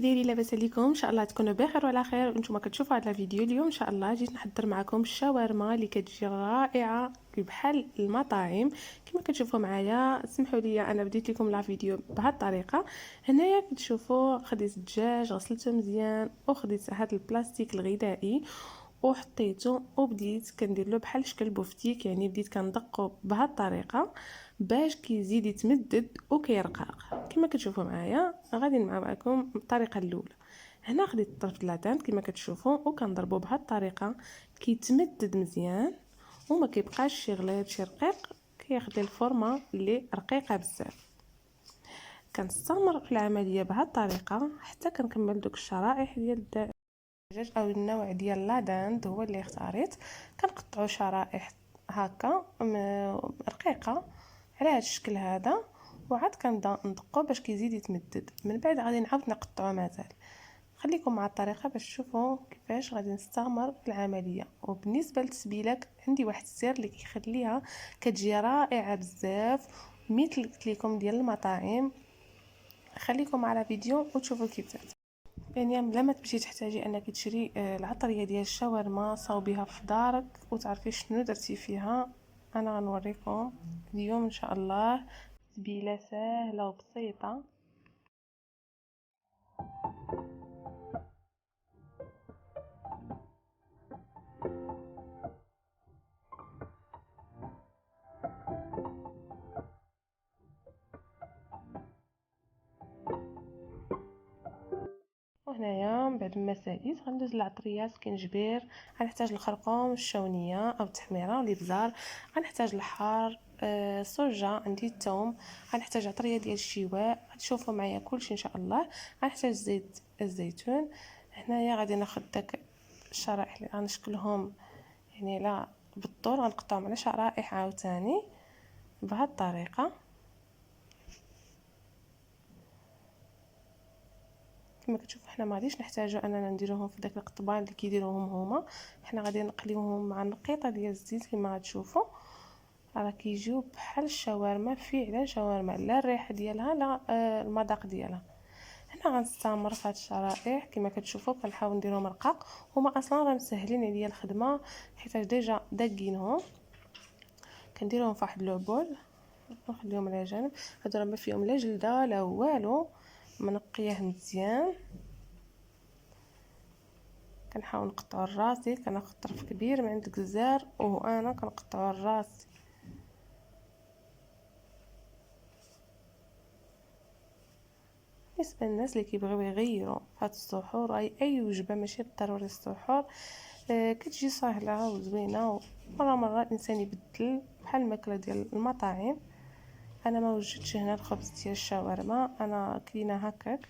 دايرين لاباس عليكم؟ ان شاء الله تكونوا بخير وعلى خير. وانتم كتشوفوا هذا الفيديو اليوم ان شاء الله جيت نحضر معكم الشاورما اللي كتجي رائعه بحال المطاعم كما كتشوفوا معايا. سمحوا لي انا بديت لكم لا فيديو بهذه الطريقه. هنايا كتشوفوا خديت الدجاج غسلته مزيان وخديت هذا البلاستيك الغذائي وحطيته وبديت كندير له بحال شكل بوفتيك، يعني بديت كندقه بهذه الطريقه باش كيزيد يتمدد وكيرقاق. كما كتشوفوا معايا غادي معكم الطريقه الاولى. هنا خديت الطرف لاتان كما كتشوفوا وكنضربوا بهذه الطريقه كيتمدد مزيان وما كيبقاش شي غليظ شي رقيق، كياخذ الفورمه اللي رقيقه بزاف. كنستمر في العمليه بهذه الطريقه حتى كنكمل دوك الشرائح ديال الدجاج او النوع ديال لاداند هو اللي اختاريت. كنقطعوا شرائح هكا رقيقه على هذا الشكل هذا، وعاد كنبدا ندقو باش كيزيد يتمدد. من بعد غادي نعاود نقطعو مازال. خليكم مع الطريقه باش تشوفوا كيفاش غادي نستمر في العمليه. وبالنسبه للتسبيلات عندي واحد السر اللي كيخليها كتجي رائعه بزاف مثل قلت لكم ديال المطاعم. خليكم على فيديو وتشوفوا كيفاش. يعني بلا ما تمشي تحتاجي انك تشري العطريه ديال الشاورما صاوبيها في دارك وتعرفي شنو درتي فيها. انا غنوريكم اليوم ان شاء الله تتبيله سهله وبسيطه. وهنايا من بعد ما ساليت غندوز العطريه سكينجبير. غنحتاج الخرقوم الشونيه او التحميره والابزار. غنحتاج الحار الصوجه، عندي الثوم. غنحتاج عطريه ديال الشواء. غتشوفوا معايا كلشي ان شاء الله. غنحتاج زيت الزيتون. هنايا غادي ناخذ داك الشرائح اللي غنشكلهم يعني لا بالطول، غنقطعهم على شرائح عاوتاني بهذه الطريقه. كما كتشوفوا حنا ما غاديش نحتاجوا اننا نديروهم في داك القطبان اللي كيديروهم هما. حنا غادي نقليوهم مع نقيطه ديال الزيت كما غتشوفوا، راه كيجيو بحال الشاورما فعلا شاورما، لا الريحه ديالها لا المذاق ديالها. هنا غنستمر في هاد الشرائح كما كتشوفوا كنحاول نديرهم رقاق. هما اصلا راه مسهلين عليا الخدمه حيت ديجا داكينهم. كنديرهم في واحد لوبول ونخليهم على جنب. هادو راه ما فيهم لا جلده لا والو، منقيه مزيان. كنحاول نقطعو الراسي، كناخذ طرف كبير من عند الجزار وانا كنقطعو الراس. بالنسبه للناس اللي كيبغيو يغيروا هاد السحور اي وجبه ماشي بالضروري السحور كتجي سهله وزوينه، ومره مره الانسان يبدل بحال الماكله ديال المطاعم. انا ما وجدتش هنا الخبز ديال الشاورما، انا كلينا هكاك.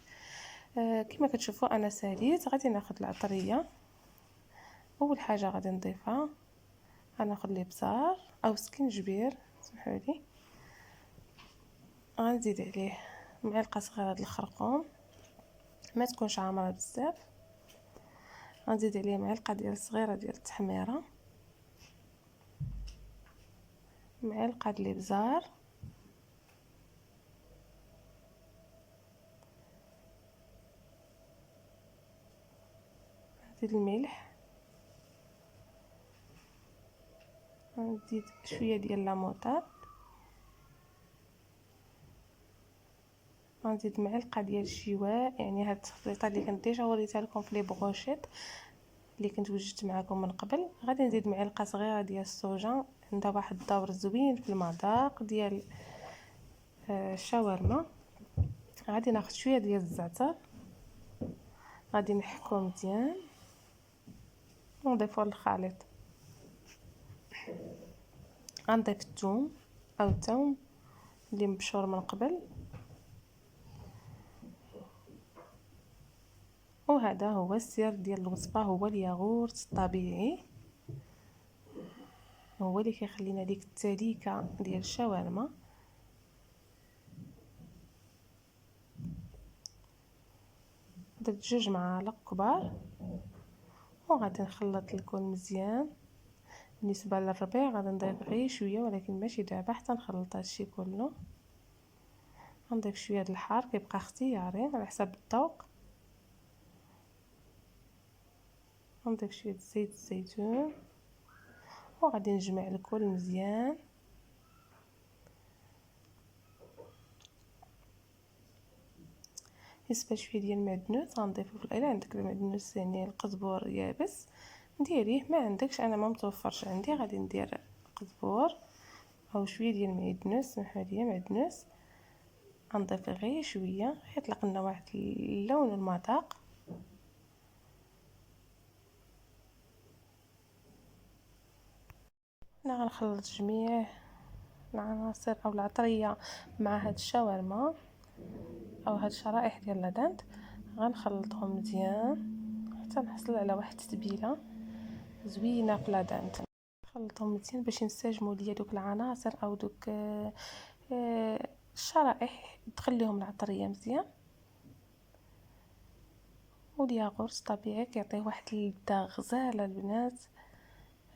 كما كتشوفوا انا ساليت. غادي ناخذ العطريه. اول حاجه غادي نضيفها غناخذ الابزار او سكينجبير سمحوا لي. غنزيد عليه معلقه صغيره د الخرقوم ما تكونش عامره بزاف. غنزيد عليه معلقه ديال صغيره ديال التحميره، معلقه د الابزار، نزيد الملح، غنزيد شويه ديال لاموطاد، غنزيد معلقه ديال الشواء. يعني هاد التخليطه اللي كنت ديجا وريتها لكم في لي بروشيط اللي كنت وجدت معكم من قبل. غادي نزيد معلقه صغيره ديال الصوجه، عندها واحد الدور زوين في المذاق ديال الشاورما. غادي ناخذ شويه ديال الزعتر، غادي نحكو مزيان ونضيفو للخليط. غنضيف الثوم او الثوم اللي مبشور من قبل، وهذا هو السر ديال الوصفه، هو الياغورت الطبيعي، هو اللي كيخلينا ديك التليكه ديال الشاورما. درت 2 معالق كبار وغادي نخلط الكل مزيان. بالنسبه للربيع غادي نضيف غير شويه ولكن ماشي دابا حتى نخلط هادشي كله. غنضيف شويه د الحار كيبقى اختياري على حسب الذوق. غنضيف شويه زيت الزيتون وغادي نجمع الكل مزيان. بالنسبه شويه ديال المعدنوس غنضيفو الا عندك المعدنوس يعني القزبور يابس ديريه، ما عندكش انا ما متوفرش عندي غادي ندير قزبور او شويه ديال المعدنوس. سمحوا لي معدنوس غنضيف غير شويه يطلق لنا واحد اللون والمذاق. انا غنخلط جميع العناصر او العطريه مع هاد الشاورما او هاد الشرائح ديال لادانت، غنخلطهم مزيان حتى نحصل على واحد التتبيله زوينه في لادانت. نخلطهم مزيان باش ينسجموا ليا دوك العناصر او دوك الشرائح، تخليهم العطريه مزيان. والياغورت طبيعي كيعطيه واحد اللذه غزاله البنات،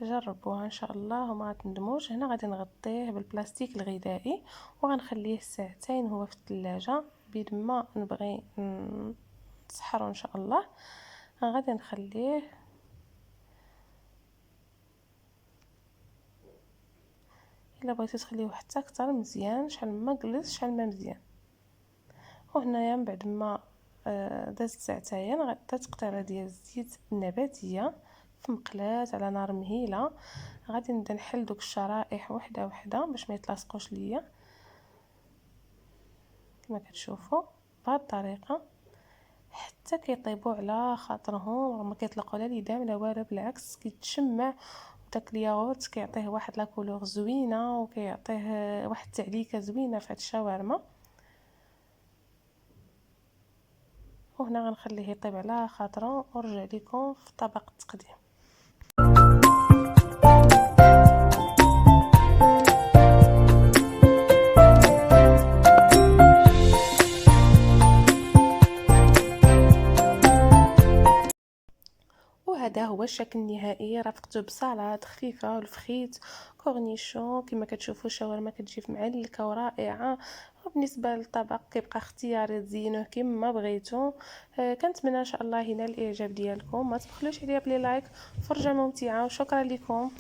جربوها ان شاء الله وما غتندموش. هنا غادي نغطيه بالبلاستيك الغذائي وغنخليه ساعتين هو في الثلاجه. بيد ما نبغي نسحرو ان شاء الله غادي نخليه الا بغيتو تخليوه حتى اكثر مزيان، شحال ما جلس شحال ما مزيان. وهنايا من بعد ما دازت ساعتين غادي تقطيره ديال الزيت النباتيه في مقلاة على نار مهيله. غادي نبدا نحل دوك الشرائح وحده وحده باش ما يتلاصقوش ليا كما كتشوفوا بهذه الطريقه حتى كيطيبوا على خاطرهم، ما كيطلقوا لا ليدام لا والو، بالعكس كيتشمع. داك الياغورت كيعطيه واحد لا كولور زوينه وكيعطيه واحد التعليكه زوينه في هاد الشاورما. وهنا غنخليه يطيب على خاطره ونرجع لكم في طبق التقديم. وهذا هو الشكل النهائي، رافقته بسلطه خفيفه والفخيت كورنيشون. كما كتشوفوا الشاورما كتجي معلكه ورائعه. وبالنسبه للطبق كيبقى اختياري تزينوه كما بغيتو. كنتمنى ان شاء الله ينال الاعجاب ديالكم. ما تبخلوش عليا بلي لايك، فرجه ممتعه وشكرا لكم.